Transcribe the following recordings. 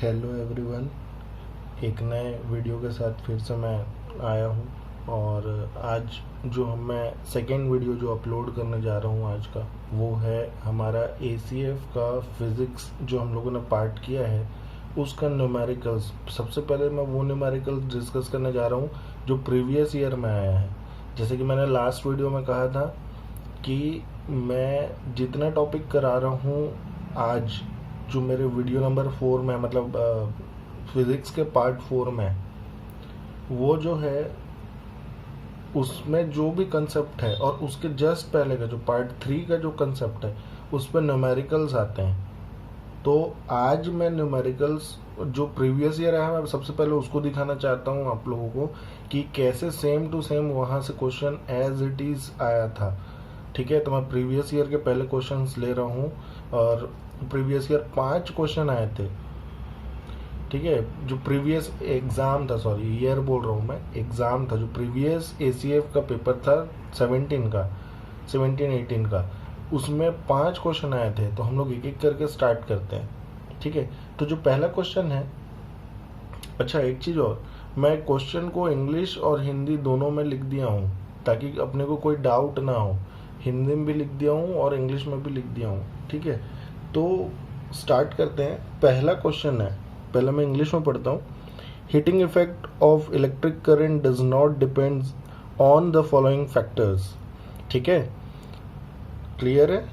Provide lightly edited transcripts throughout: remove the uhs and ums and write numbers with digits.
Hello everyone, एक नए video के साथ फिर से मैं आया हूँ। और आज जो मैं सेकेंड वीडियो जो अपलोड करने जा रहा हूँ आज का, वो है हमारा ACF का फिज़िक्स जो हम लोगों ने पार्ट किया है उसका न्यूमेरिकल्स। सबसे पहले मैं वो न्यूमेरिकल्स डिस्कस करने जा रहा हूँ जो प्रीवियस ईयर में आया है। जैसे कि मैंने लास्ट वीडियो में कहा था कि मैं जितना टॉपिक करा रहा हूँ आज, जो मेरे वीडियो नंबर 4 में, मतलब फिज़िक्स के पार्ट 4 में, वो जो है उसमें जो भी कंसेप्ट है और उसके जस्ट पहले का जो पार्ट 3 का जो कंसेप्ट है उस पर न्यूमेरिकल्स आते हैं। तो आज मैं न्यूमेरिकल्स जो प्रीवियस ईयर है, मैं सबसे पहले उसको दिखाना चाहता हूँ आप लोगों को कि कैसे सेम टू सेम वहाँ से क्वेश्चन एज इट इज़ आया था। ठीक है, तो मैं प्रीवियस ईयर के पहले क्वेश्चंस ले रहा हूँ और प्रीवियस ईयर 5 क्वेश्चन आए थे। ठीक है, जो प्रीवियस एग्ज़ाम था, सॉरी ईयर बोल रहा हूँ मैं, एग्ज़ाम था जो प्रीवियस ACF का पेपर था 17-18 का, उसमें 5 क्वेश्चन आए थे। तो हम लोग एक एक करके स्टार्ट करते हैं। ठीक है, तो जो पहला क्वेश्चन है, अच्छा एक चीज़ और, मैं क्वेश्चन को इंग्लिश और हिंदी दोनों में लिख दिया हूँ ताकि अपने को कोई डाउट ना हो। हिंदी में भी लिख दिया हूँ और इंग्लिश में भी लिख दिया हूँ। ठीक है, तो स्टार्ट करते हैं। पहला क्वेश्चन है, पहले मैं इंग्लिश में पढ़ता हूँ। Heating effect of electric current does not depends on the following factors. ठीक है, क्लियर है।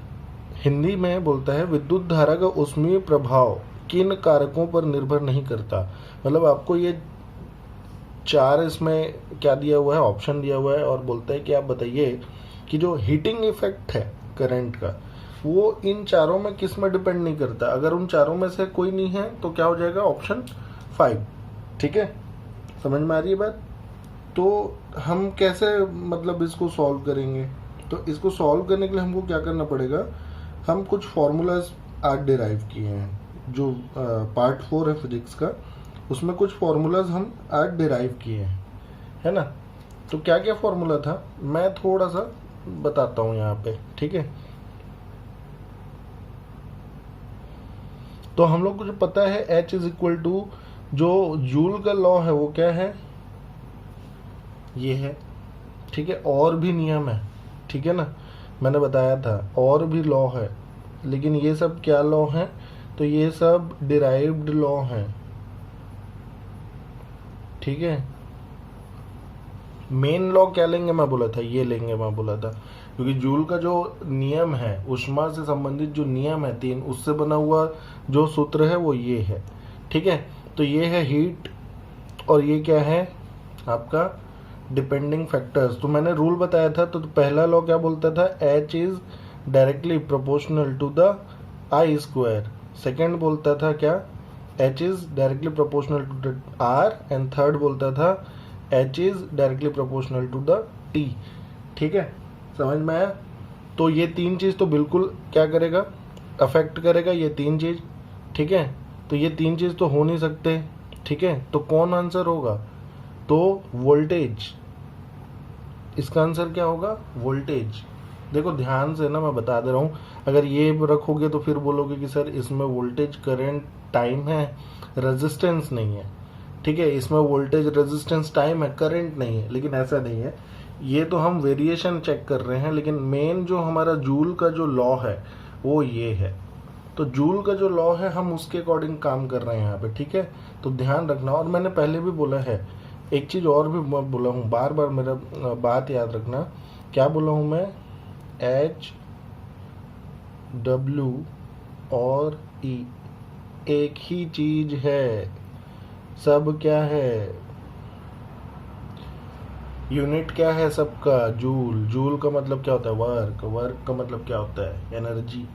हिंदी में बोलता है विद्युत धारा का ऊष्मीय प्रभाव किन कारकों पर निर्भर नहीं करता। मतलब आपको ये 4 इसमें क्या दिया हुआ है, ऑप्शन दिया हुआ है, और बोलता है कि आप बताइए कि जो हीटिंग इफेक्ट है करंट का, वो इन चारों में किस में डिपेंड नहीं करता। अगर उन चारों में से कोई नहीं है तो क्या हो जाएगा, ऑप्शन 5। ठीक है, समझ में आ रही है बात। तो हम कैसे मतलब इसको सॉल्व करेंगे, तो इसको सॉल्व करने के लिए हमको क्या करना पड़ेगा, हम कुछ फॉर्मूलाज आज डिराइव किए हैं। जो पार्ट 4 है फिजिक्स का, उसमें कुछ फॉर्मूलाज हम आज डिराइव किए हैं, है ना। तो क्या क्या फॉर्मूला था मैं थोड़ा सा बताता हूँ यहाँ पे। ठीक है, तो हम लोग को जो पता है H इज इक्वल टू, जो जूल का लॉ है वो क्या है, ये है। ठीक है, और भी नियम है, ठीक है ना, मैंने बताया था और भी लॉ है, लेकिन ये सब क्या लॉ है, तो ये सब डिराइव्ड लॉ हैं। ठीक है, मेन लॉ क्या लेंगे, मैं बोला था ये लेंगे, मैं बोला था, क्योंकि जूल का जो नियम है, ऊष्मा से संबंधित जो नियम है 3, उससे बना हुआ जो सूत्र है वो ये है। ठीक है, तो ये है हीट और ये क्या है आपका डिपेंडिंग फैक्टर्स। तो मैंने रूल बताया था, तो पहला लॉ क्या बोलता था, H is directly proportional to the I square. Second बोलता था क्या, H is directly proportional to the R, and third बोलता था H is directly proportional to the T। ठीक है, समझ में आया। तो ये 3 चीज़ तो बिल्कुल क्या करेगा, अफेक्ट करेगा ये 3 चीज़। ठीक है, तो ये 3 चीज़ तो हो नहीं सकते। ठीक है, तो कौन आंसर होगा, तो वोल्टेज। इसका आंसर क्या होगा, वोल्टेज। देखो ध्यान से ना, मैं बता दे रहा हूँ, अगर ये रखोगे तो फिर बोलोगे कि सर इसमें वोल्टेज करंट टाइम है, रेजिस्टेंस नहीं है। ठीक है, इसमें वोल्टेज रेजिस्टेंस टाइम है, करंट नहीं है, लेकिन ऐसा नहीं है। ये तो हम वेरिएशन चेक कर रहे हैं, लेकिन मेन जो हमारा जूल का जो लॉ है वो ये है। तो जूल का जो लॉ है हम उसके अकॉर्डिंग काम कर रहे हैं यहाँ पे। ठीक है, तो ध्यान रखना। और मैंने पहले भी बोला है, एक चीज़ और भी मैं बोला हूँ, बार बार मेरा बात याद रखना, क्या बोला हूँ मैं, H W और E एक ही चीज है, सब क्या है, यूनिट क्या है सबका, जूल। जूल का मतलब क्या होता है, वर्क। वर्क का मतलब क्या होता है, एनर्जी।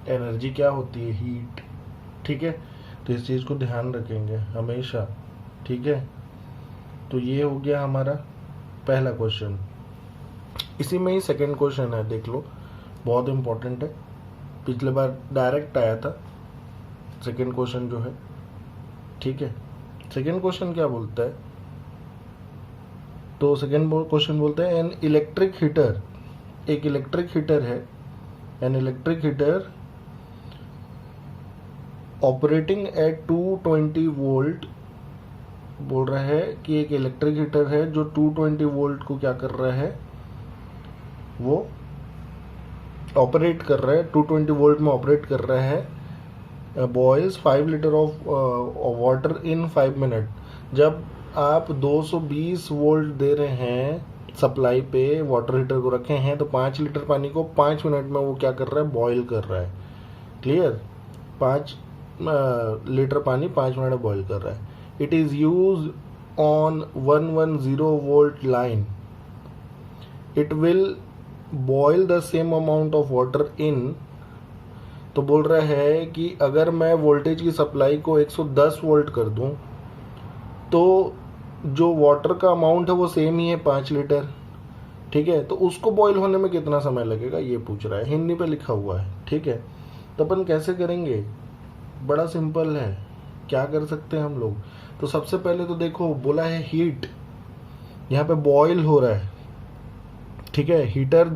एनर्जी क्या होती है, हीट। ठीक है, तो इस चीज़ को ध्यान रखेंगे हमेशा। ठीक है, तो ये हो गया हमारा पहला क्वेश्चन। इसी में ही सेकंड क्वेश्चन है, देख लो, बहुत इंपॉर्टेंट है। पिछले बार डायरेक्ट आया था सेकंड क्वेश्चन जो है। ठीक है, सेकंड क्वेश्चन क्या बोलता है, तो सेकंड क्वेश्चन बोलता है एन इलेक्ट्रिक हीटर, एक इलेक्ट्रिक हीटर है, an electric heater operating eight 220 volt बोल रहा है कि एक इलेक्ट्रिक हीटर है जो 220 वोल्ट को क्या कर रहा है, वो ऑपरेट कर रहा है, 220 वोल्ट में ऑपरेट कर रहा है। Boys 5 litre of water in 5 minute. जब आप 220 वोल्ट दे रहे हैं सप्लाई पे, वाटर हीटर को रखे हैं, तो 5 लीटर पानी को 5 मिनट में वो क्या कर रहा है, बॉयल कर रहा है। क्लियर? 5 लीटर पानी 5 मिनट में बॉयल कर रहा है। It is use on 110 volt line. It will boil the same amount of water in. तो बोल रहा है कि अगर मैं वोल्टेज की सप्लाई को 110 वोल्ट कर दूं तो जो वाटर का अमाउंट है वो सेम ही है, 5 लीटर। ठीक है, तो उसको बॉयल होने में कितना समय लगेगा ये पूछ रहा है, हिंदी पे लिखा हुआ है। ठीक है, तो अपन कैसे करेंगे, बड़ा सिंपल है। क्या कर सकते हैं हम लोग, तो सबसे पहले तो देखो बोला है हीट, यहाँ पे बॉयल हो रहा है। ठीक है, हीटर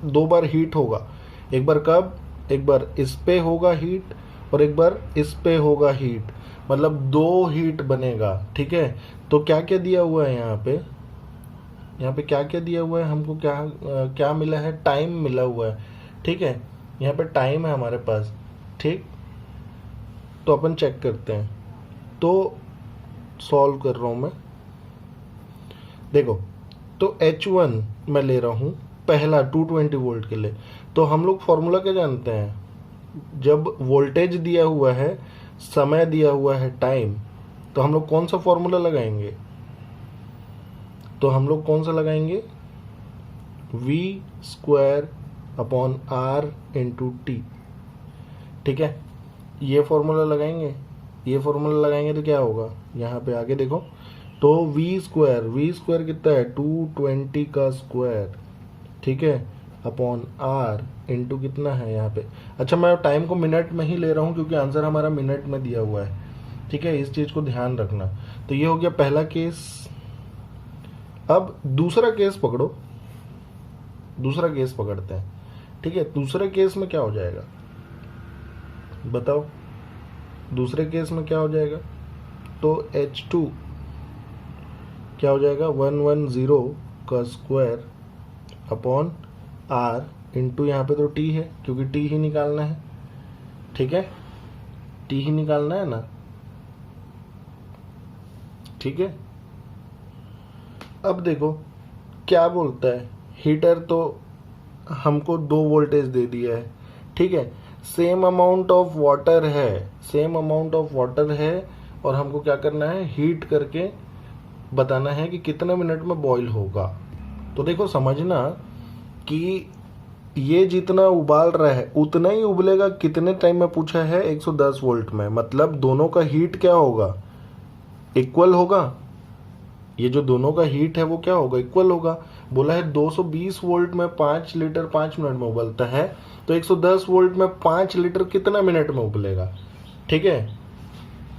2 बार हीट होगा, एक बार कब, एक बार इस पे होगा हीट और एक बार इस पे होगा हीट, मतलब 2 हीट बनेगा। ठीक है, तो क्या क्या दिया हुआ है यहाँ पे, यहाँ पे क्या क्या दिया हुआ है हमको, क्या मिला है, टाइम मिला हुआ है। ठीक है, यहाँ पे टाइम है हमारे पास। ठीक, तो अपन चेक करते हैं, तो सॉल्व कर रहा हूं मैं। देखो, तो H1 मैं ले रहा हूं पहला 220 वोल्ट के लिए। तो हम लोग फॉर्मूला क्या जानते हैं, जब वोल्टेज दिया हुआ है, समय दिया हुआ है टाइम, तो हम लोग कौन सा फॉर्मूला लगाएंगे, तो हम लोग कौन सा लगाएंगे, V² / R × T। ठीक है, ये फॉर्मूला लगाएंगे, ये फॉर्मूला लगाएंगे तो क्या होगा, यहाँ पे आगे देखो, तो V² कितना है, 220 का स्क्वायर। ठीक है, अपॉन R इंटू कितना है यहाँ पे। अच्छा, मैं टाइम को मिनट में ही ले रहा हूँ क्योंकि आंसर हमारा मिनट में दिया हुआ है। ठीक है, इस चीज को ध्यान रखना। तो ये हो गया पहला केस। अब दूसरा केस पकड़ो, दूसरा केस पकड़ते हैं। ठीक है, दूसरे केस में क्या हो जाएगा बताओ, दूसरे केस में क्या हो जाएगा, तो H2 क्या हो जाएगा, 110 का स्क्वायर अपॉन R इंटू यहाँ पे तो T है क्योंकि T ही निकालना है। ठीक है, T ही निकालना है ना। ठीक है, अब देखो क्या बोलता है, हीटर तो हमको 2 वोल्टेज दे दिया है। ठीक है, सेम अमाउंट ऑफ वाटर है, सेम अमाउंट ऑफ वाटर है, और हमको क्या करना है, हीट करके बताना है कि कितने मिनट में बॉईल होगा। तो देखो समझना कि ये जितना उबाल रहा है उतना ही उबलेगा, कितने टाइम में पूछा है, 110 वोल्ट में, मतलब दोनों का हीट क्या होगा, इक्वल होगा। ये जो दोनों का हीट है वो क्या होगा, इक्वल होगा। बोला है 220 वोल्ट में 5 लीटर 5 मिनट में उबलता है, तो 110 वोल्ट में 5 लीटर कितना मिनट में उबलेगा। ठीक है,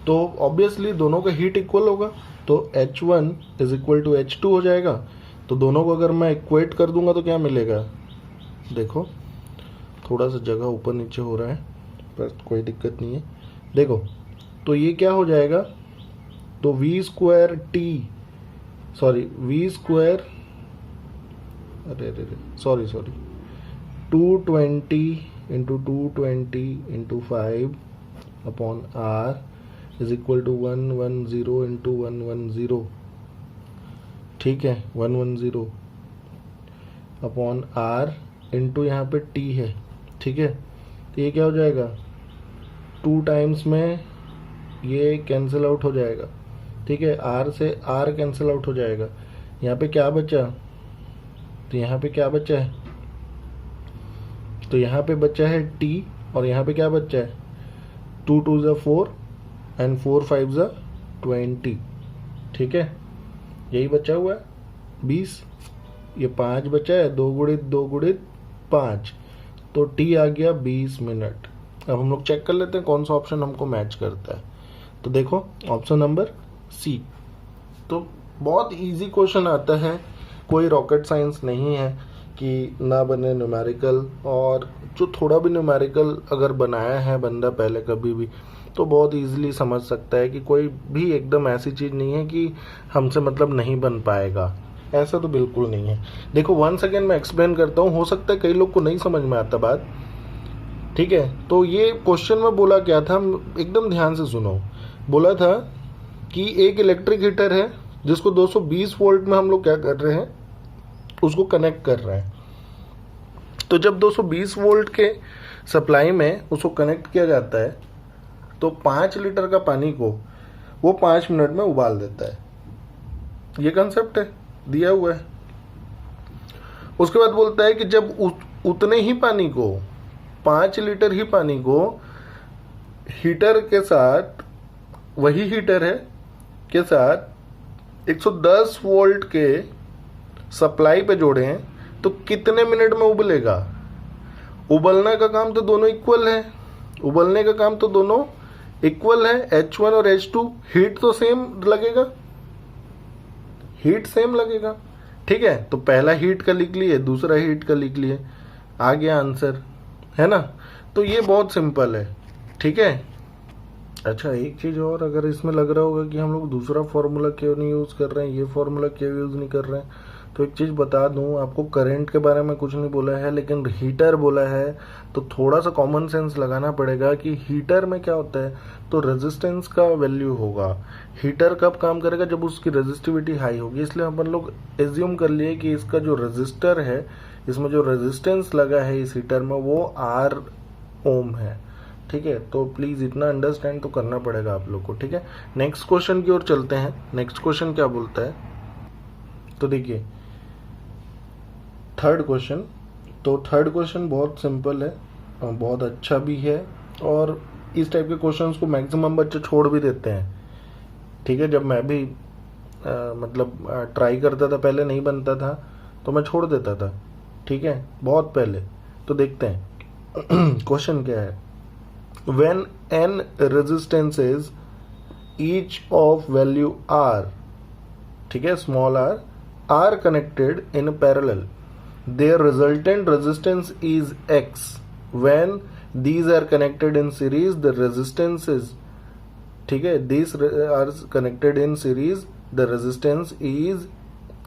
तो ऑब्वियसली दोनों का हीट इक्वल होगा, तो H1 = H2 हो जाएगा। तो दोनों को अगर मैं इक्वेट कर दूंगा तो क्या मिलेगा, देखो थोड़ा सा जगह ऊपर नीचे हो रहा है पर कोई दिक्कत नहीं है। देखो, तो ये क्या हो जाएगा, तो V² 220 × 220 × 5 अपॉन R = 110 × 110। ठीक है, 110 अपॉन R इंटू यहाँ पे T है। ठीक है, तो ये क्या हो जाएगा, 2 टाइम्स में ये कैंसिल आउट हो जाएगा। ठीक है, R से R कैंसिल आउट हो जाएगा। यहाँ पे क्या बचा, तो यहाँ पे क्या बचा है, तो यहाँ पे बचा है T, और यहाँ पे क्या बचा है, 2 × 2 = 4 एंड 4 × 5 = 20। ठीक है, यही बचा हुआ है 20, ये 5 बचा है, 2 × 2 × 5, तो T आ गया 20 मिनट। अब हम लोग चेक कर लेते हैं कौन सा ऑप्शन हमको मैच करता है। तो देखो ऑप्शन नंबर C। तो बहुत इजी क्वेश्चन आता है, कोई रॉकेट साइंस नहीं है कि ना बने न्यूमेरिकल, और जो थोड़ा भी न्यूमेरिकल अगर बनाया है बंदा पहले कभी भी तो बहुत इजीली समझ सकता है कि कोई भी एकदम ऐसी चीज़ नहीं है कि हमसे मतलब नहीं बन पाएगा, ऐसा तो बिल्कुल नहीं है। देखो वंस अगेन मैं एक्सप्लेन करता हूँ, हो सकता है कई लोग को नहीं समझ में आता बात, ठीक है। तो ये क्वेश्चन में बोला क्या था, एकदम ध्यान से सुनो। बोला था कि एक इलेक्ट्रिक हीटर है जिसको 220 वोल्ट में हम लोग क्या कर रहे हैं, उसको कनेक्ट कर रहे हैं। तो जब 220 वोल्ट के सप्लाई में उसको कनेक्ट किया जाता है तो 5 लीटर का पानी को वो 5 मिनट में उबाल देता है। ये कंसेप्ट है, दिया हुआ है। उसके बाद बोलता है कि जब उतने ही पानी को, 5 लीटर ही पानी को हीटर के साथ, वही हीटर है के साथ 110 वोल्ट के सप्लाई पे जोड़ें तो कितने मिनट में उबलेगा। उबलने का काम तो दोनों इक्वल है, उबलने का काम तो दोनों इक्वल है, H1 और H2। हीट तो सेम लगेगा, हीट सेम लगेगा, ठीक है। तो पहला हीट का लिख लिए, दूसरा हीट का लिख लिए, आ गया आंसर, है ना। तो ये बहुत सिंपल है, ठीक है। अच्छा एक चीज़ और, अगर इसमें लग रहा होगा कि हम लोग दूसरा फॉर्मूला क्यों नहीं यूज़ कर रहे हैं, ये फॉर्मूला क्यों यूज़ नहीं कर रहे हैं, तो एक चीज़ बता दूं आपको, करंट के बारे में कुछ नहीं बोला है लेकिन हीटर बोला है, तो थोड़ा सा कॉमन सेंस लगाना पड़ेगा कि हीटर में क्या होता है, तो रेजिस्टेंस का वैल्यू होगा। हीटर कब काम करेगा, जब उसकी रेजिस्टिविटी हाई होगी। इसलिए अपन लोग एज्यूम कर लिए कि इसका जो रजिस्टर है, इसमें जो रेजिस्टेंस लगा है इस हीटर में, वो R ओम है, ठीक है। तो प्लीज़ इतना अंडरस्टैंड तो करना पड़ेगा आप लोग को, ठीक है। नेक्स्ट क्वेश्चन की ओर चलते हैं। नेक्स्ट क्वेश्चन क्या बोलता है, तो देखिए थर्ड क्वेश्चन। तो थर्ड क्वेश्चन बहुत सिंपल है और बहुत अच्छा भी है, और इस टाइप के क्वेश्चंस को मैक्सिमम बच्चे छोड़ भी देते हैं, ठीक है। जब मैं भी मतलब ट्राई करता था, पहले नहीं बनता था तो मैं छोड़ देता था, ठीक है, बहुत पहले। तो देखते हैं क्वेश्चन क्या है। When n resistances each of value r, ठीक है, small r, are connected in parallel, their resultant resistance is x. When these are connected in series, the resistances, ठीक है, these are connected in series, the resistance is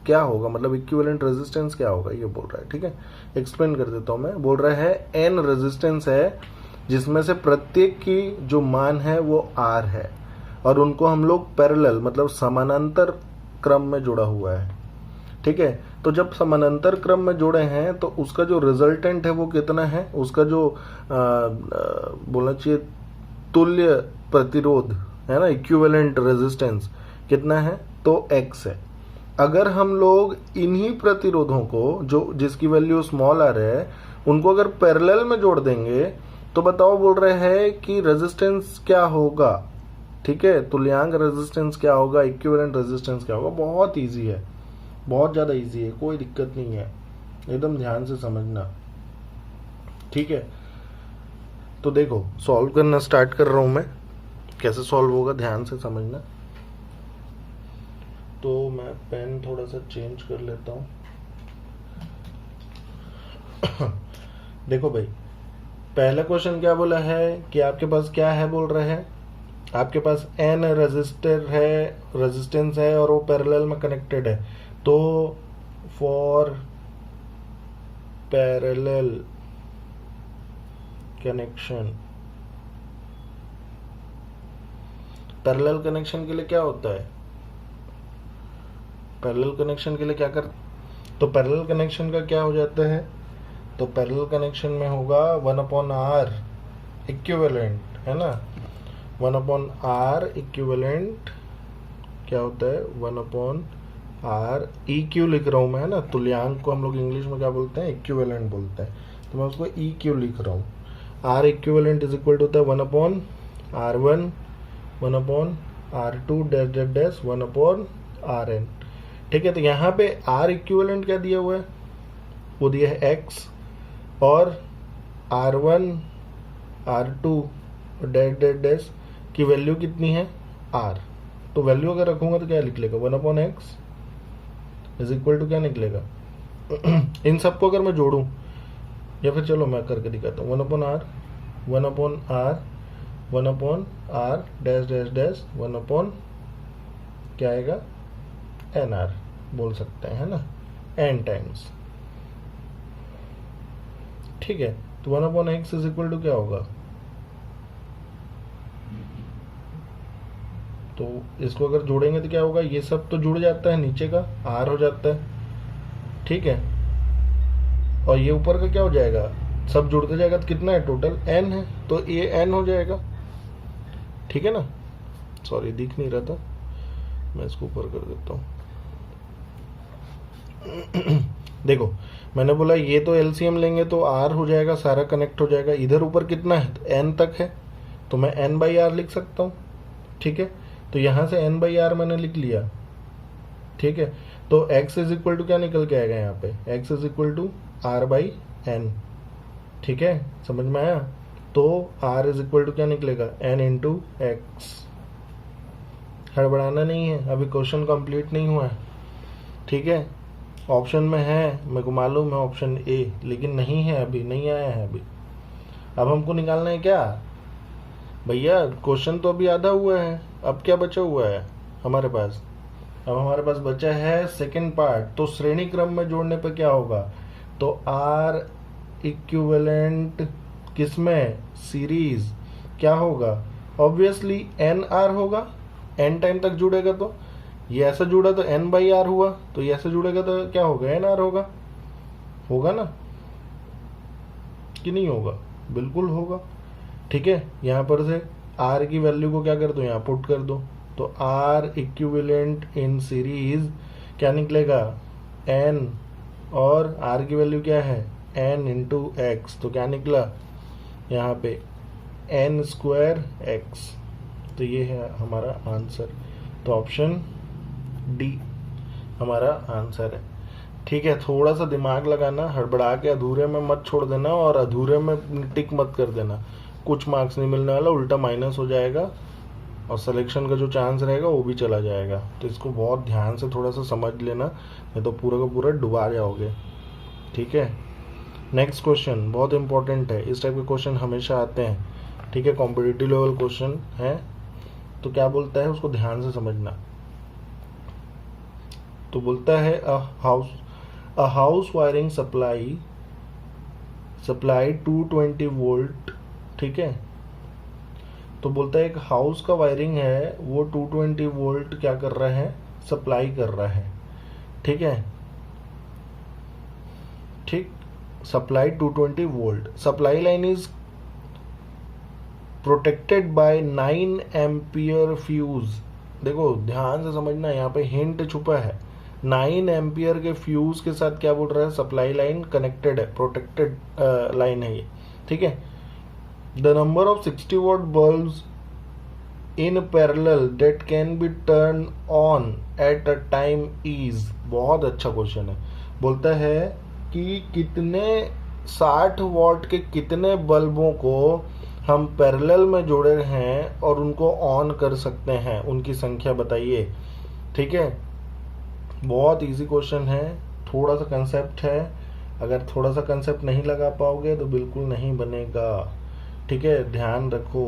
क्या होगा, मतलब equivalent resistance क्या होगा, ये बोल रहा है, ठीक है। एक्सप्लेन कर देता हूं मैं। बोल रहा है n रेजिस्टेंस है जिसमें से प्रत्येक की जो मान है वो R है, और उनको हम लोग पैरेलल मतलब समानांतर क्रम में जोड़ा हुआ है, ठीक है। तो जब समानांतर क्रम में जोड़े हैं तो उसका जो रिजल्टेंट है वो कितना है, उसका जो बोलना चाहिए तुल्य प्रतिरोध है ना, इक्विवेलेंट रेजिस्टेंस कितना है, तो X है। अगर हम लोग इन्हीं प्रतिरोधों को, जो जिसकी वैल्यू स्मॉल r है, उनको अगर पैरेलल में जोड़ देंगे तो बताओ, बोल रहे हैं कि रेजिस्टेंस क्या होगा, ठीक है, तुल्यांक रेजिस्टेंस क्या होगा, इक्विवेलेंट रेजिस्टेंस क्या होगा। बहुत इजी है, बहुत ज़्यादा इजी है, कोई दिक्कत नहीं है, एकदम ध्यान से समझना, ठीक है। तो देखो सॉल्व करना स्टार्ट कर रहा हूं मैं, कैसे सॉल्व होगा ध्यान से समझना। तो मैं पेन थोड़ा सा चेंज कर लेता हूं। देखो भाई, पहला क्वेश्चन क्या बोला है कि आपके पास क्या है, बोल रहे हैं आपके पास n रेजिस्टर है, रेजिस्टेंस है, और वो पैरेलल में कनेक्टेड है। तो for parallel connection, parallel connection के लिए क्या होता है, पैरेलल कनेक्शन के लिए क्या कर, तो पैरेलल कनेक्शन का क्या हो जाता है, तो पैरेलल कनेक्शन में होगा 1/r इक्विवेलेंट, है ना। 1/r इक्विवेलेंट क्या होता है, 1/r EQ लिख रहा हूं मैं, है ना। तुल्यांक को हम लोग इंग्लिश में क्या बोलते हैं, इक्विवेलेंट बोलते हैं, तो मैं उसको EQ लिख रहा हूँ। R equivalent is equal to होता है 1/r1 1/r2 dash dash dash 1/rn, ठीक है। तो यहाँ पे R इक्विवेलेंट क्या दिया हुआ है, वो दिया है X, और R1 R2 dash dash dash की वैल्यू कितनी है, R। तो वैल्यू अगर रखूंगा तो क्या निकलेगा, 1/x इज इक्वल टू क्या निकलेगा इन सबको अगर मैं जोड़ूं, या फिर चलो मैं करके दिखाता हूँ, 1/r 1 upon R dash dash dash 1 upon क्या आएगा एन आर बोल सकते हैं, है ना, एन टाइम्स। ठीक है, तो 1 upon x is equal to क्या होगा, तो इसको अगर जोड़ेंगे तो क्या होगा, ये सब तो जुड़ जाता है, नीचे का आर हो जाता है, ठीक है, और ये ऊपर का क्या हो जाएगा, सब जुड़ते जाएगा तो कितना है टोटल एन है, तो ये एन हो जाएगा। ठीक है ना, सॉरी दिख नहीं रहा था, मैं इसको ऊपर कर देता हूँ। देखो मैंने बोला ये तो एलसीएम लेंगे तो आर हो जाएगा, सारा कनेक्ट हो जाएगा, इधर ऊपर कितना है तो एन तक है, तो मैं एन बाई आर लिख सकता हूँ। ठीक है, तो यहां से एन बाई आर मैंने लिख लिया। ठीक है, तो x इज इक्वल टू क्या निकल के आएगा यहाँ पे, x is equal to r by n. ठीक है, समझ में आया, तो r इज इक्वल टू क्या निकलेगा, n इंटू एक्स। हड़बड़ाना नहीं है, अभी क्वेश्चन कंप्लीट नहीं हुआ है। ठीक है, ऑप्शन में है, मेरे को मालूम है ऑप्शन ए, लेकिन नहीं है, अभी नहीं आया है अभी। अब हमको निकालना है क्या भैया, क्वेश्चन तो अभी आधा हुआ है, अब क्या बचा हुआ है हमारे पास, अब हमारे पास बचा है सेकंड पार्ट। तो श्रेणी क्रम में जोड़ने पे क्या होगा, तो आर इक्विवेलेंट किसमें, सीरीज क्या होगा, ऑब्वियसली एन आर होगा, एन टाइम तक जुड़ेगा, तो ये ऐसा जुड़ा तो एन बाई आर हुआ, तो ये ऐसा जुड़ेगा तो क्या होगा, एन आर होगा, होगा ना कि नहीं होगा, बिल्कुल होगा। ठीक है, यहां पर से आर की वैल्यू को क्या कर दो, यहाँ पुट कर दो, तो आर इक्विवेलेंट इन सीरीज क्या निकलेगा, एन, और आर की वैल्यू क्या है, एन इंटू एक्स, तो क्या निकला यहाँ पे एन स्क्वायर एक्स। तो ये है हमारा आंसर, तो ऑप्शन डी हमारा आंसर है। ठीक है, थोड़ा सा दिमाग लगाना, हड़बड़ा के अधूरे में मत छोड़ देना, और अधूरे में टिक मत कर देना, कुछ मार्क्स नहीं मिलने वाला, उल्टा माइनस हो जाएगा, और सिलेक्शन का जो चांस रहेगा वो भी चला जाएगा। तो इसको बहुत ध्यान से थोड़ा सा समझ लेना, नहीं तो पूरा का पूरा डुबा जाओगे। ठीक है, नेक्स्ट क्वेश्चन बहुत इंपॉर्टेंट है, इस टाइप के क्वेश्चन हमेशा आते हैं। ठीक है, कॉम्पिटिटिव लेवल क्वेश्चन है, तो क्या बोलता है उसको ध्यान से समझना। तो बोलता है a house wiring supply 220 volt. ठीक है, तो बोलता है एक हाउस का वायरिंग है, वो 220 वोल्ट क्या कर रहा है, सप्लाई कर रहा है। ठीक है, ठीक, supply 220 volt, supply line is protected by 9 ampere fuse. देखो ध्यान से समझना, यहाँ पे हिंट छुपा है, 9 एम्पियर के फ्यूज के साथ क्या बोल रहा है, सप्लाई लाइन कनेक्टेड है, प्रोटेक्टेड लाइन है ये। ठीक है, the number of 60 watt bulbs in parallel that can be turned on at a time is। बहुत अच्छा क्वेश्चन है, बोलता है कि कितने 60 वॉट के कितने बल्बों को हम पैरेलल में जोड़े हैं और उनको ऑन कर सकते हैं, उनकी संख्या बताइए। ठीक है, बहुत इजी क्वेश्चन है, थोड़ा सा कंसेप्ट है, अगर थोड़ा सा कंसेप्ट नहीं लगा पाओगे तो बिल्कुल नहीं बनेगा। ठीक है, ध्यान रखो,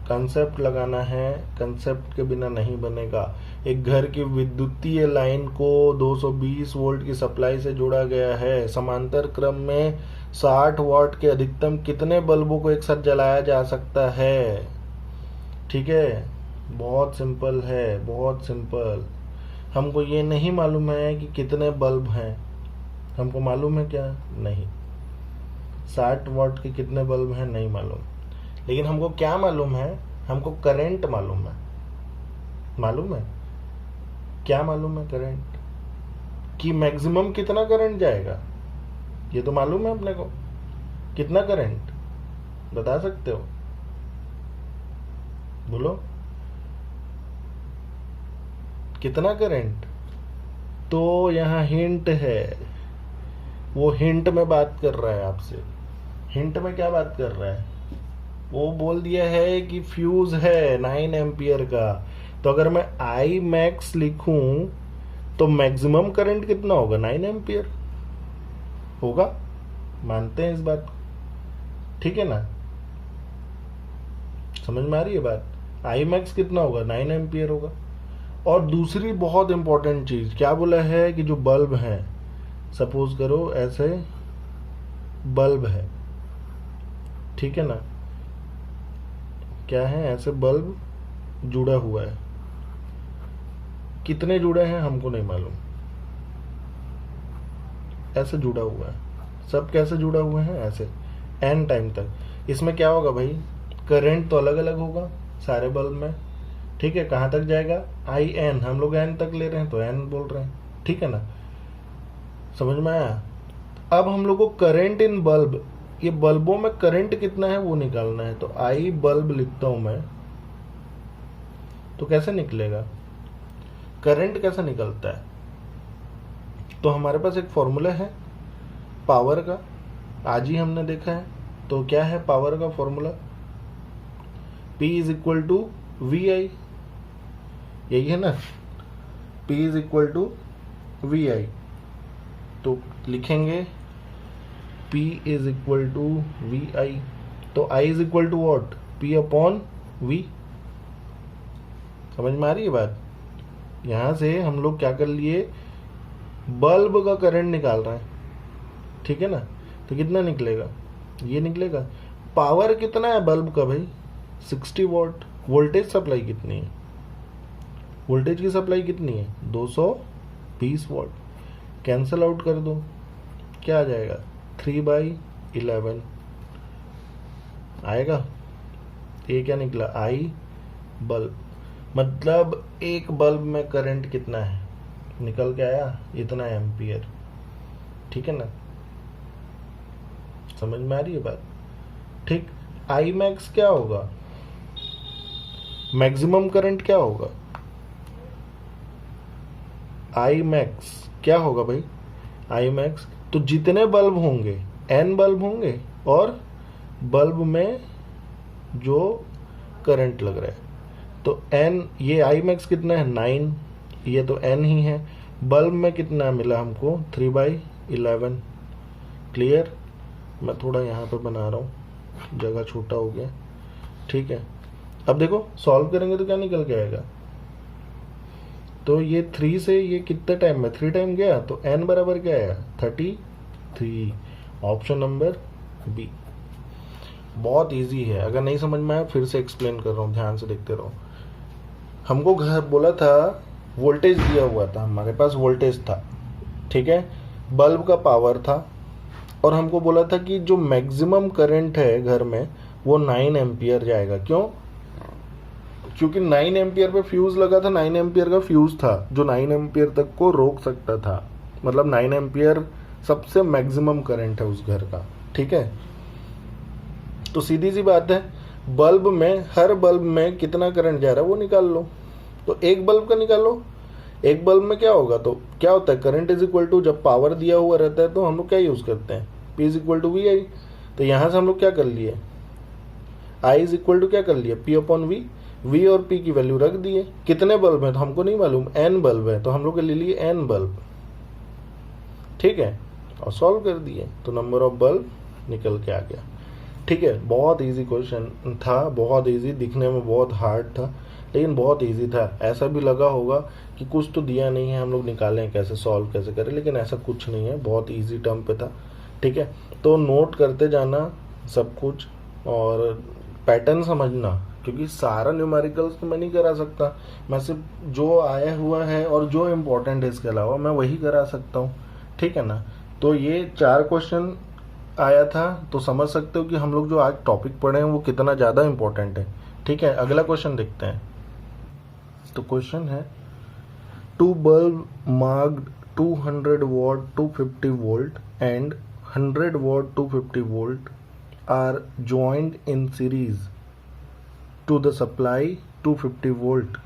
कंसेप्ट लगाना है, कंसेप्ट के बिना नहीं बनेगा। एक घर की विद्युतीय लाइन को 220 वोल्ट की सप्लाई से जोड़ा गया है, समांतर क्रम में 60 वॉट के अधिकतम कितने बल्बों को एक साथ जलाया जा सकता है। ठीक है, बहुत सिंपल है, बहुत सिंपल। हमको ये नहीं मालूम है कि कितने बल्ब हैं, हमको मालूम है क्या, नहीं, 60 वॉट के कितने बल्ब हैं नहीं मालूम, लेकिन हमको क्या मालूम है, हमको करंट मालूम है। मालूम है क्या, मालूम है करंट, कि मैक्सिमम कितना करंट जाएगा, ये तो मालूम है अपने को। कितना करंट बता सकते हो, बोलो कितना करंट। तो यहाँ हिंट है, वो हिंट में बात कर रहा है आपसे। हिंट में क्या बात कर रहा है, वो बोल दिया है कि फ्यूज है 9 एम्पियर का, तो अगर मैं आई मैक्स लिखूं तो मैक्सिमम करंट कितना होगा, 9 एम्पियर होगा, मानते हैं इस बात को। ठीक है ना, समझ में आ रही है बात? आई मैक्स कितना होगा? 9 एम्पियर होगा। और दूसरी बहुत इंपॉर्टेंट चीज क्या बोला है कि जो बल्ब है, सपोज करो ऐसे बल्ब है, ठीक है ना, क्या है, ऐसे बल्ब जुड़ा हुआ है, कितने जुड़े हैं हमको नहीं मालूम, ऐसे जुड़ा हुआ है, सब कैसे जुड़ा हुए हैं, ऐसे एन टाइम तक। इसमें क्या होगा भाई, करंट तो अलग अलग होगा सारे बल्ब में, ठीक है, कहाँ तक जाएगा, आई एन, हम लोग एन तक ले रहे हैं तो एन बोल रहे हैं, ठीक है ना, समझ में आया? अब हम लोग को करंट इन बल्ब, ये बल्बों में करंट कितना है वो निकालना है। तो आई बल्ब लिखता हूं मैं, तो कैसे निकलेगा, करंट कैसे निकलता है? तो हमारे पास एक फॉर्मूला है पावर का, आज ही हमने देखा है। तो क्या है पावर का formula, P is equal to V I, यही है ना, P is equal to V I. तो लिखेंगे P is equal to V I, तो I is equal to what, P upon V। समझ में आ रही है बात? यहां से हम लोग क्या कर लिए, बल्ब का करंट निकाल रहे हैं, ठीक है ना, तो कितना निकलेगा, ये निकलेगा। पावर कितना है बल्ब का भाई, 60 वॉट। वोल्टेज सप्लाई कितनी है, वोल्टेज की सप्लाई कितनी है, 220 वॉट। कैंसल आउट कर दो, क्या आ जाएगा, 3/11 आएगा। ये क्या निकला, आई बल्ब, मतलब एक बल्ब में करंट कितना है, निकल के आया इतना एम्पियर, ठीक है ना, समझ में आ रही है बात? ठीक। आई मैक्स क्या होगा, मैक्सिमम करंट क्या होगा, आई मैक्स क्या होगा भाई, आई मैक्स, तो जितने बल्ब होंगे, एन बल्ब होंगे, और बल्ब में जो करंट लग रहा है, तो एन, ये आई मैक्स कितना है 9, ये तो एन ही है। बल्ब में कितना मिला हमको, 3/11। क्लियर? मैं थोड़ा यहाँ पे बना रहा हूँ, जगह छोटा हो गया, ठीक है। अब देखो सॉल्व करेंगे तो क्या निकल के आएगा, तो ये 3 से ये कितने टाइम में 3 टाइम गया, तो n बराबर क्या आया, 33। Option number B. बहुत इजी है, अगर नहीं समझ में आया फिर से एक्सप्लेन कर रहा हूँ, ध्यान से देखते रहो। हमको घर बोला था, वोल्टेज दिया हुआ था, हमारे पास वोल्टेज था, ठीक है, बल्ब का पावर था, और हमको बोला था कि जो मैक्सिमम करंट है घर में वो 9 एम्पियर जाएगा। क्यों? क्योंकि 9 एम्पियर पे फ्यूज लगा था, 9 एम्पियर का फ्यूज था जो 9 एम्पियर तक को रोक सकता था, मतलब 9 एम्पियर सबसे मैक्सिमम करंट है उस घर का, ठीक है। तो सीधी सी बात है, बल्ब में, हर बल्ब में कितना करंट जा रहा है वो निकाल लो। तो एक बल्ब का निकालो, एक बल्ब में क्या होगा, तो क्या होता है, करंट इज इक्वल टू, जब पावर दिया हुआ रहता है तो हम लोग क्या यूज करते हैं, P is equal to V I. तो यहां से हम लोग क्या कर लिए, I इज इक्वल टू क्या कर लिए, P अपॉन V। V और P की वैल्यू रख दिए। कितने बल्ब हैं तो हमको नहीं मालूम, n बल्ब है तो हम लोग ले लिए n बल्ब, ठीक है, और सॉल्व कर दिए तो नंबर ऑफ बल्ब निकल के आ गया, ठीक है। बहुत इजी क्वेश्चन था, बहुत इजी, दिखने में बहुत हार्ड था लेकिन बहुत इजी था। ऐसा भी लगा होगा कि कुछ तो दिया नहीं है, हम लोग निकालें कैसे, सॉल्व कैसे करें, लेकिन ऐसा कुछ नहीं है, बहुत इजी टर्म पे था, ठीक है। तो नोट करते जाना सब कुछ और पैटर्न समझना, क्योंकि सारा न्यूमेरिकल्स तो मैं नहीं करा सकता, मैं सिर्फ जो आया हुआ है और जो इम्पोर्टेंट है इसके अलावा मैं वही करा सकता हूँ, ठीक है ना। तो ये 4 क्वेश्चन आया था, तो समझ सकते हो कि हम लोग जो आज टॉपिक पढ़े हैं वो कितना ज़्यादा इम्पोर्टेंट है, ठीक है। अगला क्वेश्चन देखते हैं। तो क्वेश्चन है, 2 bulb marked 200 what 250 volt and 100 what 250 volt are joined in series to the supply 250 volt.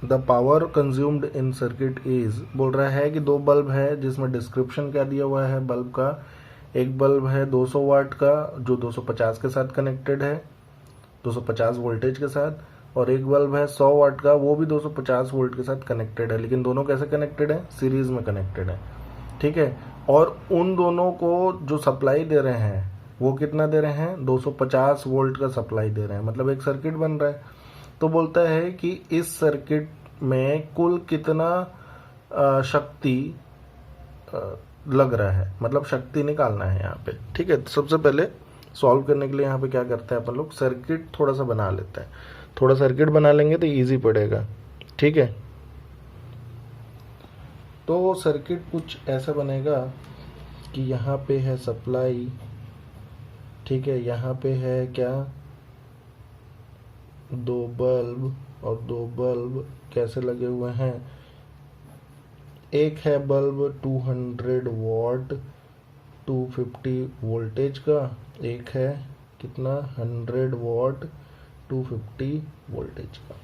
The power consumed in circuit is, बोल रहा है कि 2 बल्ब है जिसमें डिस्क्रिप्शन क्या दिया हुआ है बल्ब का। एक बल्ब है 200 वाट का जो 250 के साथ कनेक्टेड है, 250 वोल्टेज के साथ, और एक बल्ब है 100 वाट का, वो भी 250 वोल्ट के साथ कनेक्टेड है, लेकिन दोनों कैसे कनेक्टेड है, सीरीज में कनेक्टेड है, ठीक है। और उन दोनों को जो सप्लाई दे रहे हैं वो कितना दे रहे हैं, 250 वोल्ट का सप्लाई दे रहे हैं, मतलब एक सर्किट बन रहा है। तो बोलता है कि इस सर्किट में कुल कितना शक्ति लग रहा है, मतलब शक्ति निकालना है यहाँ पे। ठीक है, तो सबसे पहले सॉल्व करने के लिए यहाँ पे क्या करते हैं अपन लोग, सर्किट थोड़ा सा बना लेते हैं। थोड़ा सर्किट बना लेंगे तो इजी पड़ेगा। ठीक है, तो सर्किट कुछ ऐसा बनेगा कि यहाँ पे है सप्लाई, ठीक है, यहाँ पे है क्या, 2 बल्ब, और 2 बल्ब कैसे लगे हुए हैं, एक है बल्ब 200 वॉट 250 वोल्टेज का, एक है कितना 100 वॉट 250 वोल्टेज का।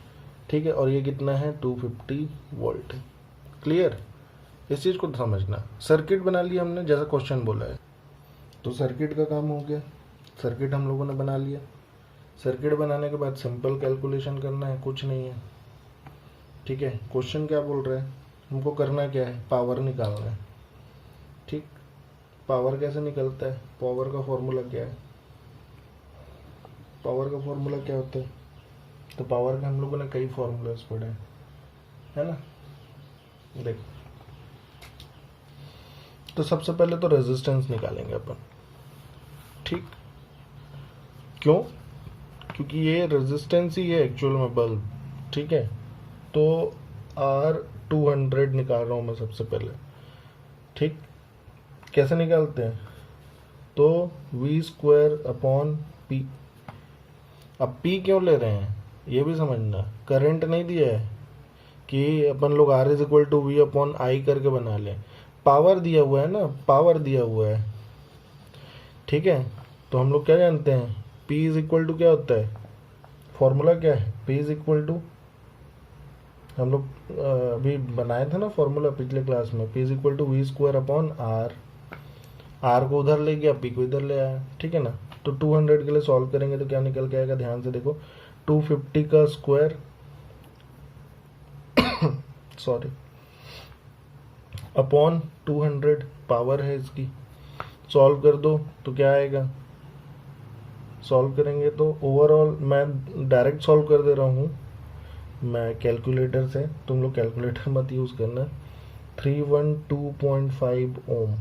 ठीक है, और ये कितना है 250 वोल्ट। क्लियर, इस चीज़ को समझना। सर्किट बना लिया हमने जैसा क्वेश्चन बोला है, तो सर्किट का काम हो गया। सर्किट हम लोगों ने बना लिया। सर्किट बनाने के बाद सिंपल कैलकुलेशन करना है, कुछ नहीं है। ठीक है, क्वेश्चन क्या बोल रहा है, हमको करना क्या है, पावर निकालना है। ठीक, पावर कैसे निकलता है, पावर का फॉर्मूला क्या है, पावर का फॉर्मूला क्या होता है, तो पावर के हम लोगों ने कई फॉर्मूलाज पढ़े हैं, है ना। देखो, तो सबसे पहले तो रेजिस्टेंस निकालेंगे अपन। ठीक, क्यों, क्योंकि ये रेजिस्टेंस ही है एक्चुअल में बल्ब। ठीक है, तो R200 निकाल रहा हूँ मैं सबसे पहले। ठीक, कैसे निकालते हैं, तो V²/P। अब P क्यों ले रहे हैं ये भी समझना। करंट नहीं दिया है कि अपन लोग R=V/I करके बना लें, पावर दिया हुआ है ना, पावर दिया हुआ है। ठीक है, तो हम लोग क्या जानते हैं, P क्या होता है, फॉर्मूला क्या है, P हम लोग अभी बनाए थे ना फॉर्मूला पिछले क्लास में, P=V²/R। R को उधर ले गया, P को इधर ले आया। ठीक है ना, तो 200 के लिए सॉल्व करेंगे तो क्या निकल के आएगा, ध्यान से देखो, 250 का स्क्वायर सॉरी अपॉन 200 पावर है इसकी। सॉल्व कर दो तो क्या आएगा, सॉल्व करेंगे तो ओवरऑल, मैं डायरेक्ट सॉल्व कर दे रहा हूँ मैं कैलकुलेटर से, तुम लोग कैलकुलेटर मत यूज़ करना। 312.5 ओम।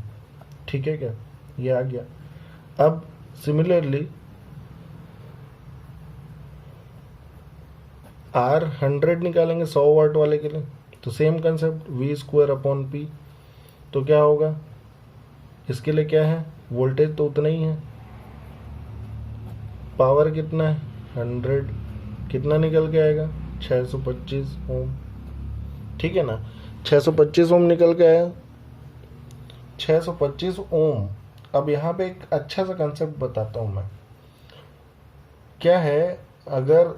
ठीक है क्या, ये आ गया। अब सिमिलरली R100 निकालेंगे 100 वाट वाले के लिए, तो सेम कंसेप्ट V²/P। तो क्या होगा, इसके लिए क्या है, वोल्टेज तो उतना ही है, पावर कितना है 100, कितना निकल के आएगा 625 ओम। ठीक है ना, 625 ओम निकल के आया, 625 ओम। अब यहाँ पे एक अच्छा सा कंसेप्ट बताता हूँ मैं, क्या है, अगर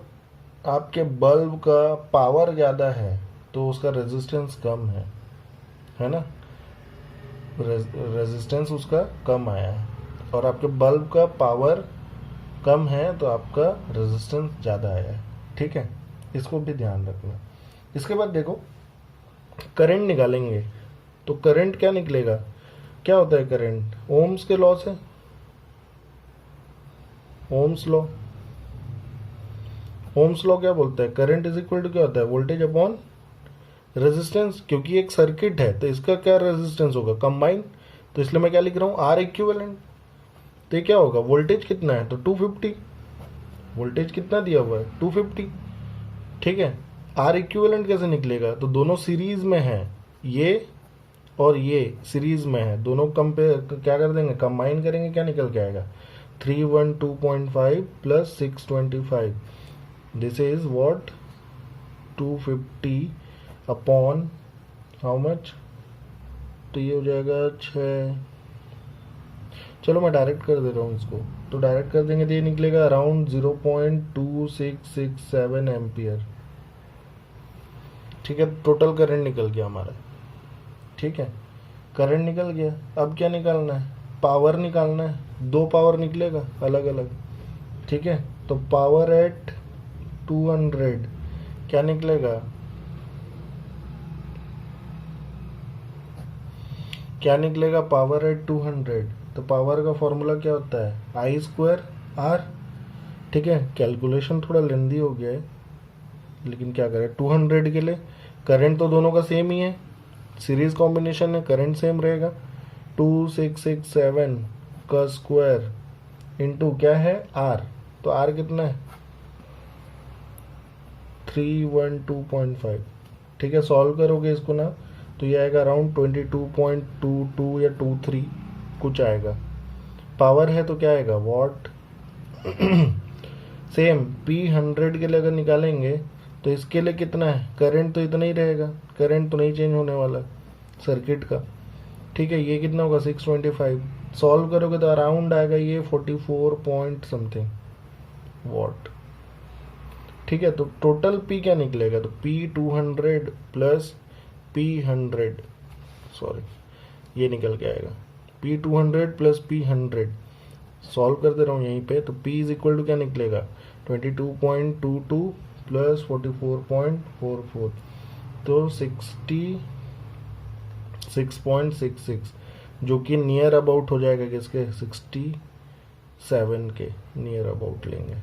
आपके बल्ब का पावर ज़्यादा है तो उसका रेजिस्टेंस कम है ना, रेजिस्टेंस उसका कम आया है, और आपके बल्ब का पावर कम है तो आपका रेजिस्टेंस ज़्यादा आया है। ठीक है, इसको भी ध्यान रखना। इसके बाद देखो, करंट निकालेंगे, तो करंट क्या निकलेगा, क्या होता है करंट, ओम्स के लॉ से, ओम्स लॉ। ओम्स लॉ क्या बोलता है, करंट इज क्या होता है, वोल्टेज अपॉन रेजिस्टेंस। क्योंकि एक सर्किट है तो इसका क्या रेजिस्टेंस होगा, कंबाइन, तो इसलिए मैं क्या लिख रहा हूँ, R इक्विवेलेंट। तो ये क्या होगा, वोल्टेज कितना है, तो 250, वोल्टेज कितना दिया हुआ है 250। ठीक है, R इक्विवेलेंट कैसे निकलेगा, तो दोनों सीरीज में है, ये और ये सीरीज में है, दोनों कंपेयर क्या कर देंगे, कंबाइन करेंगे, क्या निकल के आएगा, 312.5 plus 625, this is what 250 upon how much, तो ये हो जाएगा 6, चलो मैं डायरेक्ट कर दे रहा हूँ इसको, तो डायरेक्ट कर देंगे तो ये निकलेगा अराउंड 0.2667 एम्पियर। ठीक है, टोटल करंट निकल गया हमारा। ठीक है, करंट निकल गया। अब क्या निकालना है, पावर निकालना है, 2 पावर निकलेगा अलग अलग। ठीक है, तो पावर एट 200 क्या निकलेगा, क्या निकलेगा, पावर एट 200। तो पावर का फॉर्मूला क्या होता है, आई स्क्वायर आर। ठीक है, कैलकुलेशन थोड़ा लेंदी हो गया है, लेकिन क्या करें, 200 के लिए करंट तो दोनों का सेम ही है, सीरीज कॉम्बिनेशन है, करंट सेम रहेगा। 2667 का स्क्वायर इंटू क्या है, आर। तो आर कितना है, 312.5। ठीक है, सॉल्व करोगे इसको ना तो ये आएगा अराउंड 22.22 या 23 कुछ आएगा। पावर है तो क्या आएगा, वॉट। सेम P100 के लिए अगर निकालेंगे तो इसके लिए कितना है, करंट तो इतना ही रहेगा, करंट तो नहीं चेंज होने वाला सर्किट का। ठीक है, ये कितना होगा, 625। सॉल्व करोगे तो अराउंड आएगा ये 44 पॉइंट समथिंग वॉट। ठीक है, तो टोटल P क्या निकलेगा, तो P200 प्लस P100, सॉरी ये निकल के आएगा P200 प्लस P100। सॉल्व कर दे रहा हूँ यहीं पे, तो P इज इक्वल टू क्या निकलेगा, 22.22 प्लस 44.44, तो 66.66, जो कि नियर अबाउट हो जाएगा किसके, 67 के नियर अबाउट लेंगे।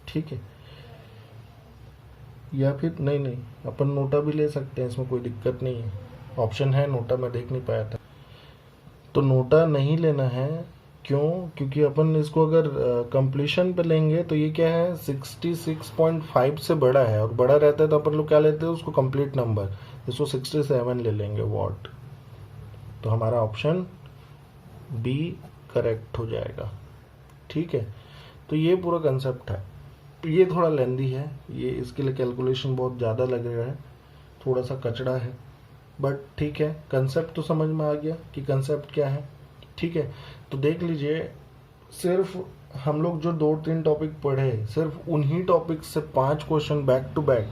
ठीक है, या फिर नहीं अपन नोटा भी ले सकते हैं, इसमें कोई दिक्कत नहीं है, ऑप्शन है नोटा, मैं देख नहीं पाया था। तो नोटा नहीं लेना है, क्यों, क्योंकि अपन इसको अगर कंप्लीशन पे लेंगे तो ये क्या है, 66.5 से बड़ा है, और बड़ा रहता है तो अपन लोग क्या लेते हैं उसको कंप्लीट नंबर, इसको 67 ले लेंगे वॉट। तो हमारा ऑप्शन बी करेक्ट हो जाएगा। ठीक है, तो ये पूरा कंसेप्ट है, ये थोड़ा लेंदी है, ये इसके लिए कैलकुलेशन बहुत ज़्यादा लग रहा है, थोड़ा सा कचड़ा है, बट ठीक है, कंसेप्ट तो समझ में आ गया कि कंसेप्ट क्या है। ठीक है, तो देख लीजिए, सिर्फ हम लोग जो 2-3 टॉपिक पढ़े, सिर्फ उन्हीं टॉपिक से 5 question back to back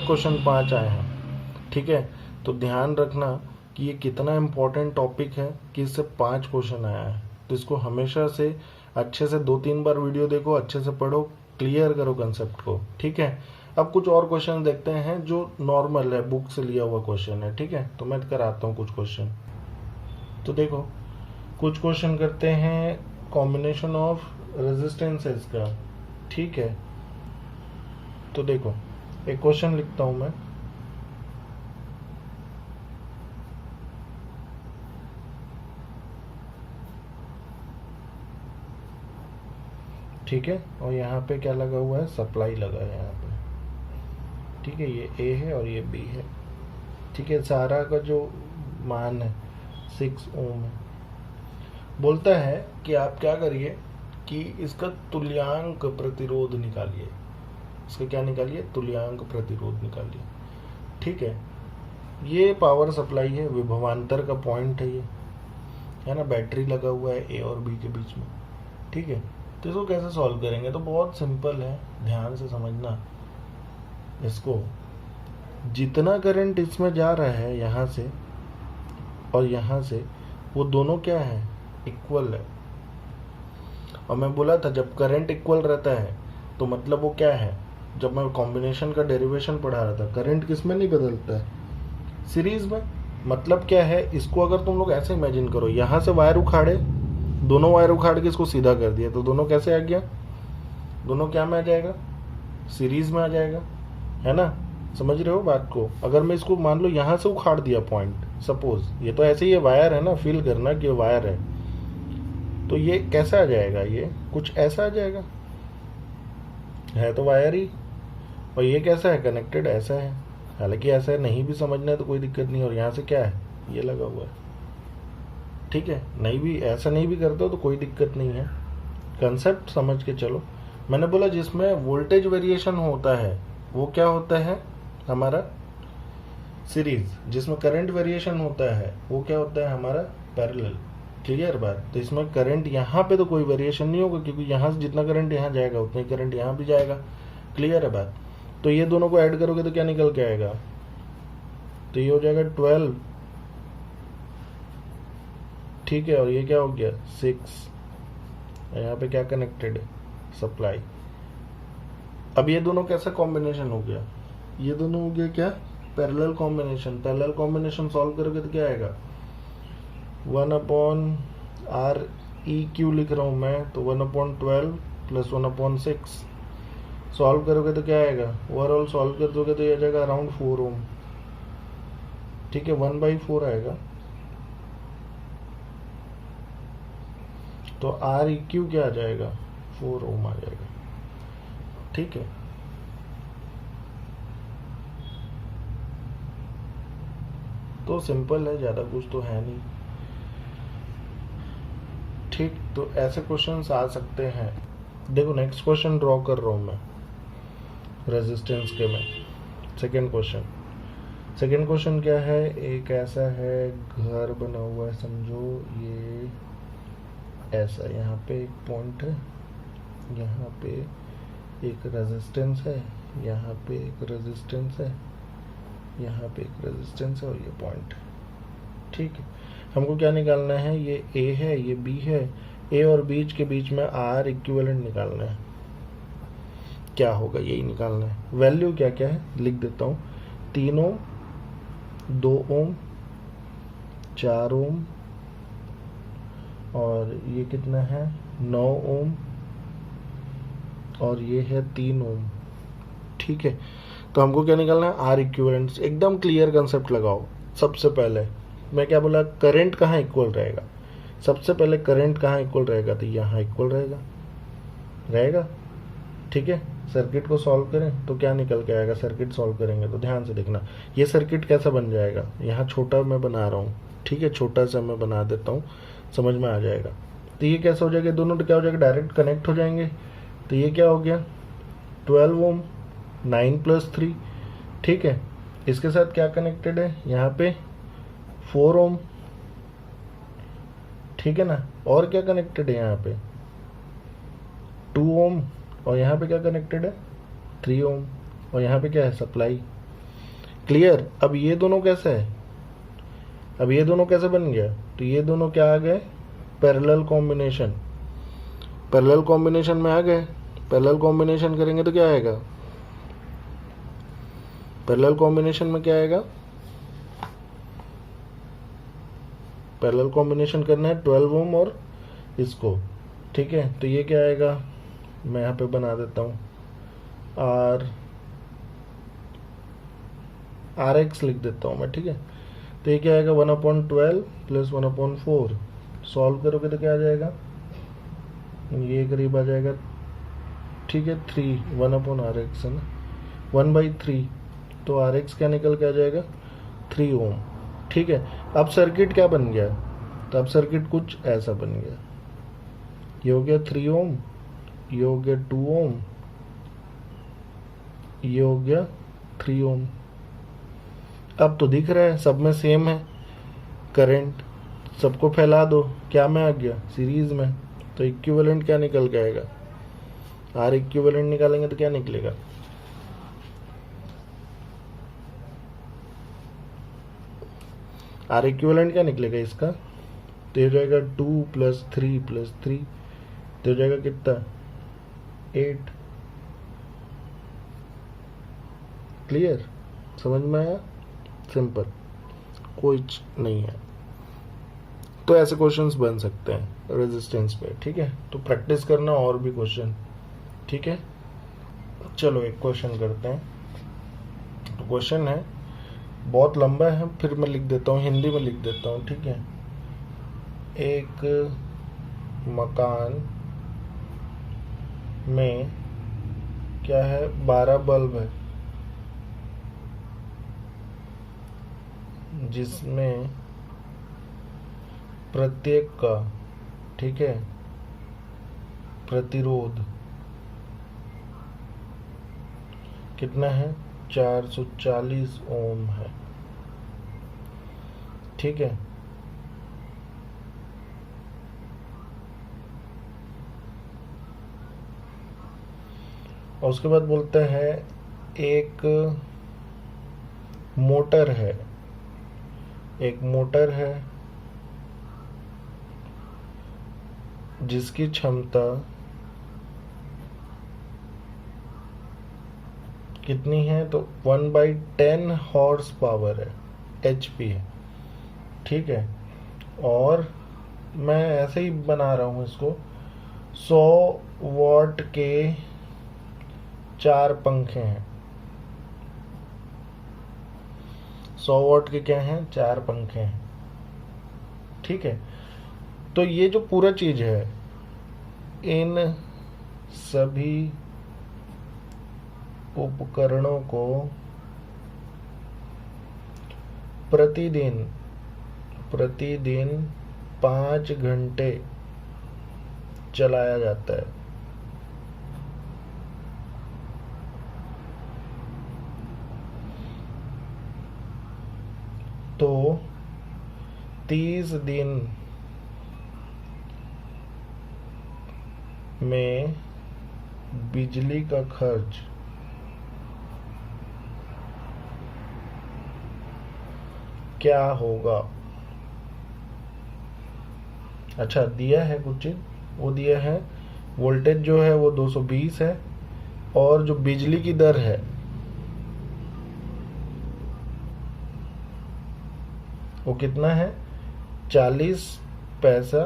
question 5 आए हैं। ठीक है, तो ध्यान रखना कि ये कितना इम्पोर्टेंट टॉपिक है कि इससे 5 क्वेश्चन आया है। तो इसको हमेशा से अच्छे से 2-3 बार वीडियो देखो, अच्छे से पढ़ो, क्लियर करो कंसेप्ट को। ठीक है, अब कुछ और क्वेश्चन देखते हैं जो नॉर्मल है, बुक से लिया हुआ क्वेश्चन है। ठीक है, तो मैं कराता हूँ कुछ क्वेश्चन। तो देखो, कुछ क्वेश्चन करते हैं कॉम्बिनेशन ऑफ रेजिस्टेंसेस का। ठीक है, तो देखो एक क्वेश्चन लिखता हूं मैं, ठीक है, और यहाँ पे क्या लगा हुआ है, सप्लाई लगा है यहाँ पे। ठीक है, ये ए है और ये बी है। ठीक है, सारा का जो मान है 6 ओम है। बोलता है कि आप क्या करिए कि इसका तुल्यांक प्रतिरोध निकालिए, इसका क्या निकालिए, तुल्यांक प्रतिरोध निकालिए। ठीक है, ये पावर सप्लाई है, विभवांतर का पॉइंट है ये, है ना, बैटरी लगा हुआ है ए और बी के बीच में। ठीक है, तो इसको कैसे सॉल्व करेंगे, तो बहुत सिंपल है, ध्यान से समझना इसको। जितना करंट इसमें जा रहा है यहाँ से और यहाँ से, वो दोनों क्या है, इक्वल है। और मैं बोला था जब करंट इक्वल रहता है तो मतलब वो क्या है, जब मैं कॉम्बिनेशन का डेरिवेशन पढ़ा रहा था, करंट किस में नहीं बदलता है, सीरीज में। मतलब क्या है, इसको अगर तुम लोग ऐसे इमेजिन करो, यहाँ से वायर उखाड़े, दोनों वायर उखाड़ के इसको सीधा कर दिया, तो दोनों कैसे आ गया, दोनों क्या में आ जाएगा, सीरीज में आ जाएगा, है ना। समझ रहे हो बात को। अगर मैं इसको मान लो यहाँ से उखाड़ दिया पॉइंट, सपोज ये तो ऐसे ही ये वायर है ना, फील करना कि वायर है, तो ये कैसा आ जाएगा, ये कुछ ऐसा आ जाएगा, है तो वायर ही। और ये कैसा है, कनेक्टेड ऐसा है, हालांकि ऐसा है, नहीं भी समझना है तो कोई दिक्कत नहीं। और यहाँ से क्या है, ये लगा हुआ है। ठीक है, नहीं भी ऐसा नहीं भी करते हो तो कोई दिक्कत नहीं है, कंसेप्ट समझ के चलो। मैंने बोला जिसमें वोल्टेज वेरिएशन होता है वो क्या होता है हमारा सीरीज, जिसमें करंट वेरिएशन होता है वो क्या होता है हमारा पैरेलल। क्लियर बात। तो इसमें करंट यहाँ पे तो कोई वेरिएशन नहीं होगा, क्योंकि यहाँ से जितना करंट यहाँ जाएगा उतना ही करंट यहाँ भी जाएगा। क्लियर है बात। तो ये दोनों को ऐड करोगे तो क्या निकल के आएगा, तो ये हो जाएगा 12। ठीक है, और ये क्या हो गया 6। यहाँ पे क्या कनेक्टेड है, सप्लाई। अब ये दोनों कैसा कॉम्बिनेशन हो गया, ये दोनों हो गया क्या parallel combination. Parallel combination solve करोगे तो क्या आएगा, 1/REQ लिख रहा हूँ मैं, तो 1/12 प्लस 1/6 सॉल्व करोगे तो क्या आएगा, ओवरऑल सॉल्व कर दोगे तो ये आ जाएगा अराउंड 4 ओम। ठीक है, 1/4 आएगा। तो REQ क्या आ जाएगा, 4 ओम आ जाएगा। ठीक है, तो सिंपल है, ज़्यादा कुछ तो है नहीं। ठीक, तो ऐसे क्वेश्चंस आ सकते हैं। देखो नेक्स्ट क्वेश्चन ड्रॉ कर रहा हूँ मैं रेजिस्टेंस के में। सेकेंड क्वेश्चन क्या है, एक ऐसा है घर बना हुआ है, समझो ये ऐसा, यहाँ पे एक पॉइंट है, यहाँ पे एक रेजिस्टेंस है, यहाँ पे एक रेजिस्टेंस है, यहाँ पे एक रेजिस्टेंस है और ये पॉइंट है। ठीक है, हमको क्या निकालना है, ये ए है ये बी है, ए और बीच के बीच में आर इक्विवेलेंट निकालना है। क्या होगा, यही निकालना है। वैल्यू क्या क्या है लिख देता हूँ, 3 ओम, 2 ओम, 4 ओम, और ये कितना है 9 ओम, और ये है 3 ओम। ठीक है, तो हमको क्या निकालना है, आर इक्विवेलेंट। एकदम क्लियर कंसेप्ट लगाओ। सबसे पहले मैं क्या बोला, करंट कहाँ इक्वल रहेगा, सबसे पहले करंट कहाँ इक्वल रहेगा, तो यहाँ इक्वल रहेगा। ठीक है, सर्किट को सॉल्व करें तो क्या निकल के आएगा, सर्किट सॉल्व करेंगे तो ध्यान से देखना ये सर्किट कैसा बन जाएगा। यहाँ छोटा मैं बना रहा हूँ, ठीक है, छोटा सा मैं बना देता हूँ, समझ में आ जाएगा। तो ये कैसा हो जाएगा, दोनों क्या हो जाएगा, डायरेक्ट कनेक्ट हो जाएंगे। तो ये क्या हो गया, 12 ओम, 9 + 3। ठीक है, इसके साथ क्या कनेक्टेड है, यहाँ पे 4 ओम। ठीक है ना, और क्या कनेक्टेड है, यहाँ पे 2 ओम, और यहाँ पे क्या कनेक्टेड है 3 ओम, और यहाँ पे क्या है, सप्लाई। क्लियर। अब ये दोनों कैसे है, अब ये दोनों कैसे बन गया, तो ये दोनों क्या आ गए, पैरेलल कॉम्बिनेशन। पैरेलल कॉम्बिनेशन में आ गए। पैरेलल कॉम्बिनेशन करेंगे तो क्या आएगा, पैरेलल कॉम्बिनेशन में क्या आएगा, पैरेलल कॉम्बिनेशन करना है 12 ओम और इसको। ठीक है, तो ये क्या आएगा, मैं यहाँ पे बना देता हूँ RX लिख देता हूँ मैं। ठीक है, तो ये क्या आएगा, 1/12 प्लस 1/4। सॉल्व करोगे तो क्या आ जाएगा, ये करीब आ जाएगा। ठीक है, 3 1/RX है ना, 1/3। तो RX क्या निकल के आ जाएगा, 3 ओम। ठीक है, अब सर्किट क्या बन गया, तो अब सर्किट कुछ ऐसा बन गया, ये हो गया 3 ओम, ये हो गया 2 ओम, ये हो गया 3 ओम। अब तो दिख रहा है सब में सेम है करंट, सबको फैला दो, क्या में आ गया, सीरीज में। तो इक्विवेलेंट क्या निकल के आएगा, आर इक्विवेलेंट निकालेंगे तो क्या निकलेगा, आर इक्विवेलेंट क्या निकलेगा इसका, तो हो जाएगा 2 + 3 + 3, तो हो जाएगा कितना 8। क्लियर, समझ में आया, सिंपल, कोई नहीं है। तो ऐसे क्वेश्चंस बन सकते हैं रेजिस्टेंस पे। ठीक है, तो प्रैक्टिस करना और भी क्वेश्चन। ठीक है, चलो एक क्वेश्चन करते हैं। तो क्वेश्चन है, बहुत लंबा है, फिर मैं लिख देता हूँ, हिंदी में लिख देता हूँ। ठीक है, एक मकान में क्या है, 12 बल्ब है, जिसमें प्रत्येक का, ठीक है, प्रतिरोध कितना है, 440 ओम है। ठीक है, और उसके बाद बोलते हैं एक मोटर है, एक मोटर है जिसकी क्षमता कितनी है, तो 1/10 हॉर्स पावर है, HP है। ठीक है, और मैं ऐसे ही बना रहा हूँ इसको, 100 वॉट के 4 पंखे हैं। 100 वॉट के क्या हैं? 4 पंखे हैं। ठीक है, तो ये जो पूरा चीज है, इन सभी उपकरणों को प्रतिदिन 5 घंटे चलाया जाता है। तो 30 दिन में बिजली का खर्च क्या होगा? अच्छा, दिया है कुछ चीज, वो दिया है वोल्टेज जो है वो 220 है, और जो बिजली की दर है वो कितना है? 40 पैसा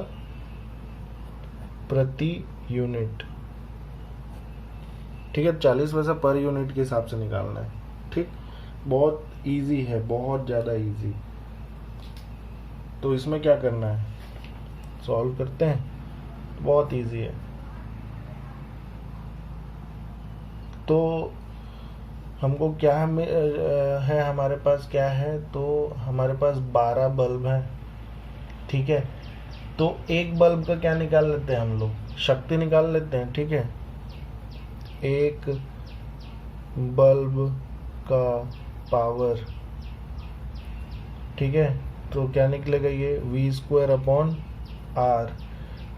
प्रति यूनिट। ठीक है, 40 पैसा पर यूनिट के हिसाब से निकालना है। ठीक, बहुत इजी है, बहुत ज़्यादा इजी। तो इसमें क्या करना है, सॉल्व करते हैं। बहुत इजी है। तो हमको क्या है, हमारे पास क्या है, तो हमारे पास 12 बल्ब है। ठीक है, तो एक बल्ब का क्या निकाल लेते हैं हम लोग? शक्ति निकाल लेते हैं। ठीक है, एक बल्ब का पावर, ठीक है, तो क्या निकलेगा? ये V² अपॉन R।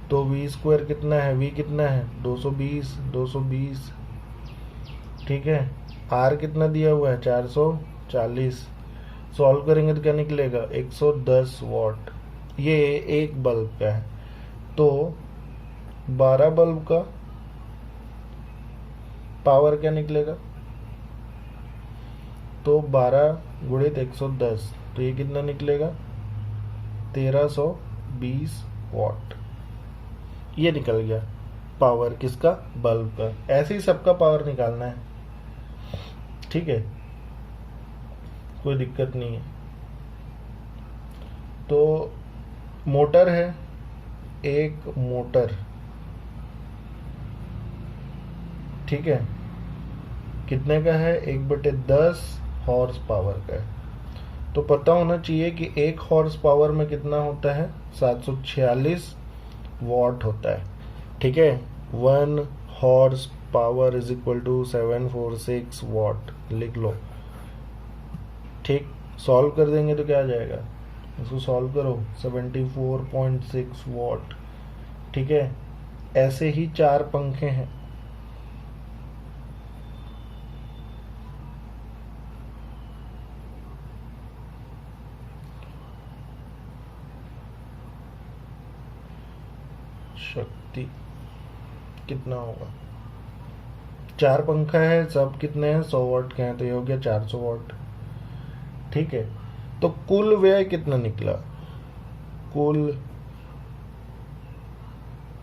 तो V² कितना है? V कितना है? 220। ठीक है, R कितना दिया हुआ है? 440। सॉल्व करेंगे तो क्या निकलेगा? 110 वॉट। ये एक बल्ब का है। तो 12 बल्ब का पावर क्या निकलेगा? तो 12 गुणित 110, तो ये कितना निकलेगा? 1320 वॉट। ये निकल गया पावर किसका? बल्ब का। ऐसे ही सबका पावर निकालना है। ठीक है, कोई दिक्कत नहीं है। तो मोटर है, एक मोटर, ठीक है, कितने का है? 1/10 हॉर्स पावर का है। तो पता होना चाहिए कि 1 हॉर्स पावर में कितना होता है? 746 वॉट होता है। ठीक है, 1 horsepower is equal to 746 watt, लिख लो। ठीक, सॉल्व कर देंगे तो क्या आ जाएगा? इसको सॉल्व करो, 74.6 वॉट। ठीक है, ऐसे ही 4 पंखे हैं। शक्ति कितना होगा? 4 पंखा है, सब कितने हैं? 100 वॉट के हैं, तो ये हो गया 400 वॉट। ठीक है, तो कुल व्यय कितना निकला? कुल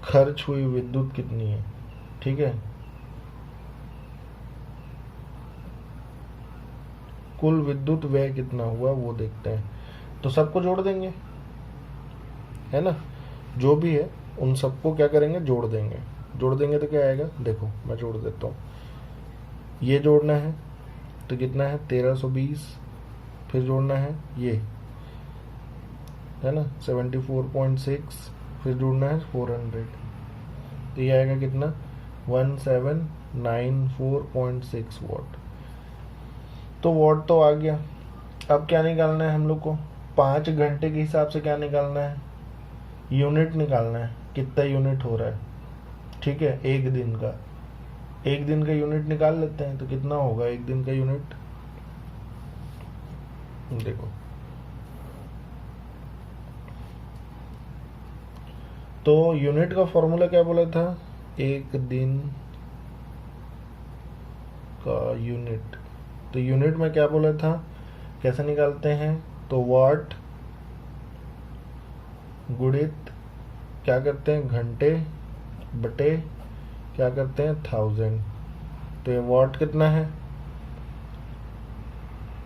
खर्च हुई विद्युत कितनी है? ठीक है, कुल विद्युत व्यय कितना हुआ वो देखते हैं। तो सबको जोड़ देंगे, है ना? जो भी है उन सबको क्या करेंगे? जोड़ देंगे। जोड़ देंगे तो क्या आएगा? देखो मैं जोड़ देता हूँ। ये जोड़ना है तो कितना है? 1320। फिर जोड़ना है ये, है ना, 74.6। फिर जोड़ना है 400, तो ये आएगा कितना? 1794.6 वॉट। तो वॉट तो आ गया। अब क्या निकालना है हम लोग को? 5 घंटे के हिसाब से क्या निकालना है? यूनिट निकालना है, कितना यूनिट हो रहा है। ठीक है, एक दिन का, एक दिन का यूनिट निकाल लेते हैं। तो कितना होगा एक दिन का यूनिट? देखो, तो यूनिट का फॉर्मूला क्या बोला था? एक दिन का यूनिट। तो यूनिट में क्या बोला था, कैसे निकालते हैं? तो वाट गुणित क्या करते हैं घंटे बटे क्या करते हैं 1000। तो ये वॉट कितना है,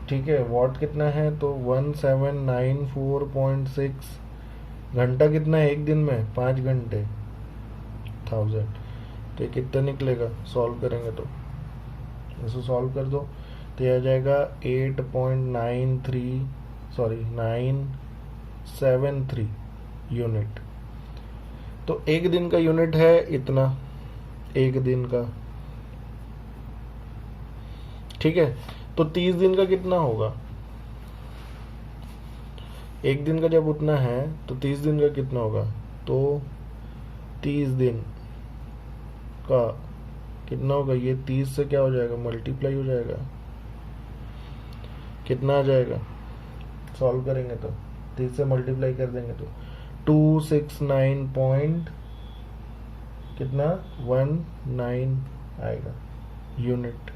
ठीक है, वॉट कितना है तो 1794.6। घंटा कितना है एक दिन में, 5 घंटे, 1000। तो ये कितना निकलेगा, सॉल्व करेंगे तो इसको सॉल्व कर दो तो ये आ जाएगा 973 यूनिट। तो एक दिन का यूनिट है इतना, एक दिन का, ठीक है। तो 30 दिन का कितना होगा, एक दिन का जब उतना है तो 30 दिन का कितना होगा, तो 30 दिन का कितना होगा, ये 30 से क्या हो जाएगा, मल्टीप्लाई हो जाएगा, कितना आ जाएगा, सॉल्व करेंगे तो 30 से मल्टीप्लाई कर देंगे तो 269 पॉइंट कितना 19 आएगा यूनिट,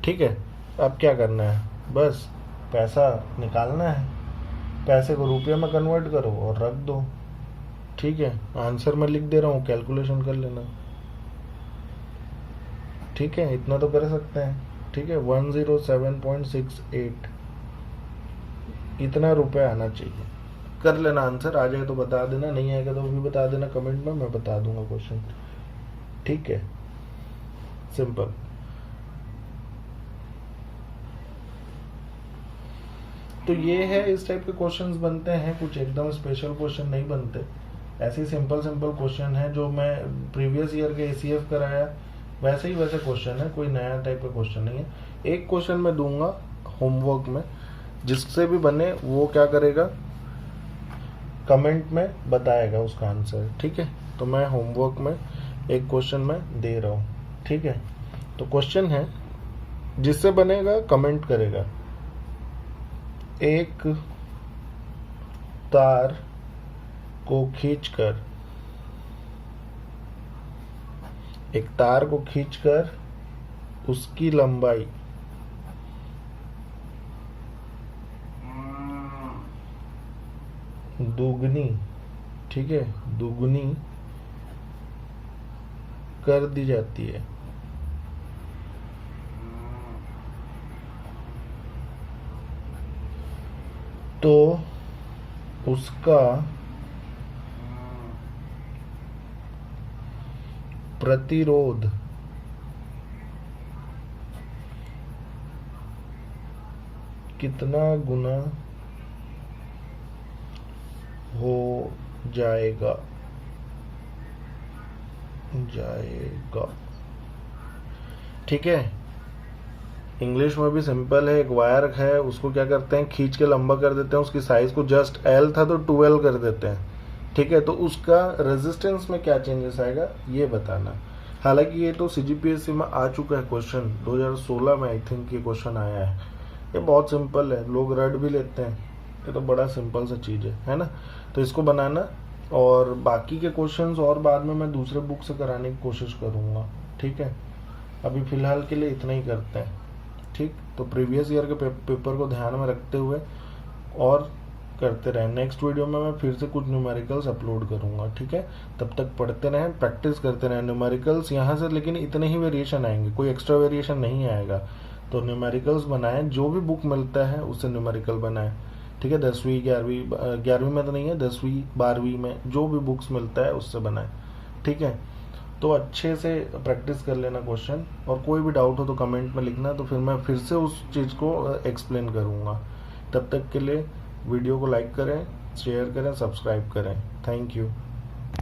ठीक है। अब क्या करना है, बस पैसा निकालना है, पैसे को रुपये में कन्वर्ट करो और रख दो, ठीक है। आंसर मैं लिख दे रहा हूँ, कैलकुलेशन कर लेना, ठीक है। इतना तो कर सकते हैं, ठीक है। 107.68 इतना रुपए आना चाहिए, कर लेना। आंसर आ जाए तो बता देना, नहीं आएगा तो भी बता देना कमेंट में, मैं बता दूंगा क्वेश्चन, ठीक है। सिंपल। तो ये है, इस टाइप के क्वेश्चंस बनते हैं, कुछ एकदम स्पेशल क्वेश्चन नहीं बनते, ऐसे सिंपल क्वेश्चन है जो मैं प्रीवियस ईयर के ACF कराया वैसे ही वैसे क्वेश्चन है, कोई नया टाइप का क्वेश्चन नहीं है। एक क्वेश्चन मैं दूंगा होमवर्क में, जिससे भी बने वो क्या करेगा, कमेंट में बताएगा उसका आंसर, ठीक है। तो मैं होमवर्क में एक क्वेश्चन में दे रहा हूँ, ठीक है। तो क्वेश्चन है, जिससे बनेगा कमेंट करेगा। एक तार को खींचकर उसकी लंबाई दुगनी, ठीक है, दुगनी कर दी जाती है, तो उसका प्रतिरोध कितना गुना हो जाएगा, ठीक है। इंग्लिश में भी सिंपल है, एक वायर है, उसको क्या करते हैं, खींच के लंबा कर देते हैं, उसकी साइज को जस्ट L था तो 2L कर देते हैं, ठीक है। तो उसका रेजिस्टेंस में क्या चेंजेस आएगा ये बताना। हालांकि ये तो CGPSC में आ चुका है क्वेश्चन, 2016 में आई थिंक ये क्वेश्चन आया है। ये बहुत सिंपल है, लोग रट भी लेते हैं, ये तो बड़ा सिंपल सा चीज़ है ना। तो इसको बनाना, और बाकी के क्वेश्चंस और बाद में मैं दूसरे बुक से कराने की कोशिश करूँगा, ठीक है। अभी फ़िलहाल के लिए इतना ही करते हैं, ठीक। तो प्रीवियस ईयर के पेपर को ध्यान में रखते हुए और करते रहें। नेक्स्ट वीडियो में मैं फिर से कुछ न्यूमेरिकल्स अपलोड करूंगा, ठीक है। तब तक पढ़ते रहें, प्रैक्टिस करते रहें न्यूमेरिकल्स यहाँ से, लेकिन इतने ही वेरिएशन आएंगे, कोई एक्स्ट्रा वेरिएशन नहीं आएगा। तो न्यूमेरिकल्स बनाएं, जो भी बुक मिलता है उससे न्यूमेरिकल बनाएं, ठीक है। 10वीं 11वीं में तो नहीं है, 10वीं 12वीं में जो भी बुक्स मिलता है उससे बनाएं, ठीक है। तो अच्छे से प्रैक्टिस कर लेना क्वेश्चन, और कोई भी डाउट हो तो कमेंट में लिखना, तो फिर मैं फिर से उस चीज़ को एक्सप्लेन करूँगा। तब तक के लिए वीडियो को लाइक करें, शेयर करें, सब्सक्राइब करें। Thank you.